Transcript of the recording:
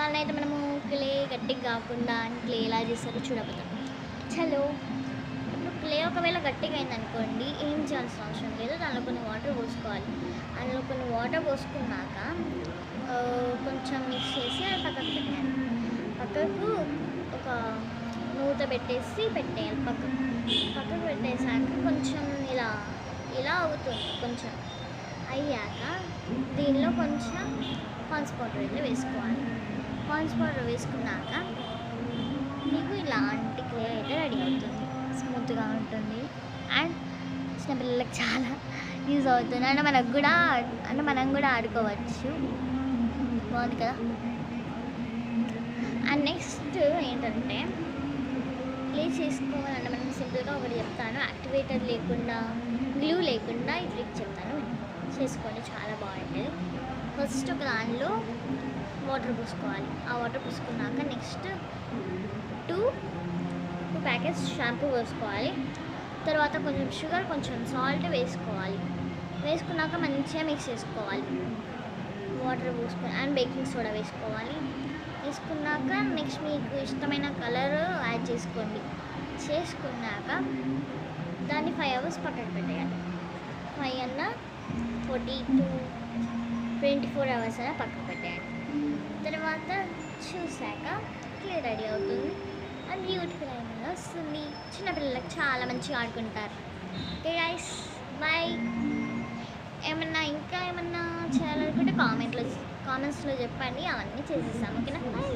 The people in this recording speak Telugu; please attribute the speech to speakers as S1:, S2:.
S1: వాళ్ళనైతే మనము క్లే గట్టిగా కాకుండా క్లే ఎలా చేస్తారో చూడబోతాం. చలో ఇప్పుడు క్లే ఒకవేళ గట్టిగా అయిందనుకోండి, ఏం చేయాల్సిన అవసరం లేదు. దానిలో కొన్ని వాటర్ పోసుకోవాలి. అందులో కొన్ని వాటర్ పోసుకున్నాక కొంచెం మిక్స్ చేసి అది పక్కకు పెట్టాలి. పక్కకు ఒక మూత పెట్టేయాలి. పక్కకు పెట్టేసాక కొంచెం ఇలా అవుతుంది. కొంచెం అయ్యాక దీనిలో కొంచెం పాన్స్ పౌడర్ అయితే వేసుకోవాలి. పాన్స్ పౌడర్ వేసుకున్నాక మీకు ఇలాంటి క్లే అయితే రెడీ అవుతుంది. స్మూత్గా ఉంటుంది అండ్ చిన్నపిల్లలకి చాలా యూజ్ అవుతుంది. అంటే మనం కూడా ఆడుకోవచ్చు. బాగుంది కదా. అండ్ నెక్స్ట్ ఏంటంటే క్లే చేసుకోవాలంటే మనం సింపుల్గా ఒకటి చెప్తాను. యాక్టివేటర్ లేకుండా, గ్లూ లేకుండా ఈ ట్రిక్ చెప్తాను, చేసుకోండి, చాలా బాగుంటుంది. ఫస్ట్ ఒక దానిలో వాటర్ పోసుకోవాలి. ఆ వాటర్ పోసుకున్నాక నెక్స్ట్ టూ ప్యాకెట్స్ షాంపూ వేసుకోవాలి. తర్వాత కొంచెం షుగర్, కొంచెం సాల్ట్ వేసుకోవాలి. వేసుకున్నాక మంచిగా మిక్స్ చేసుకోవాలి. వాటర్ పోసుకొని అండ్ బేకింగ్ సోడా వేసుకోవాలి. వేసుకున్నాక నెక్స్ట్ మీకు ఇష్టమైన కలర్ యాడ్ చేసుకోండి. చేసుకున్నాక దాన్ని 5 hours పక్కకు పెట్టేయాలి. 5 అన్నా 24 hours అయినా పక్కకు పెట్టేయాలి. తర్వాత చూసాక క్లే రెడీ అవుతుంది. అది బ్యూటిఫుల్ అయినా వస్తుంది. చిన్నపిల్లలకు చాలా మంచిగా ఆడుకుంటారు. Okay guys, bye. ఇంకా ఏమన్నా చేయాలనుకుంటే కామెంట్స్లో చెప్పండి, అవన్నీ చేసేస్తాం. ఓకేనా? బాయ్.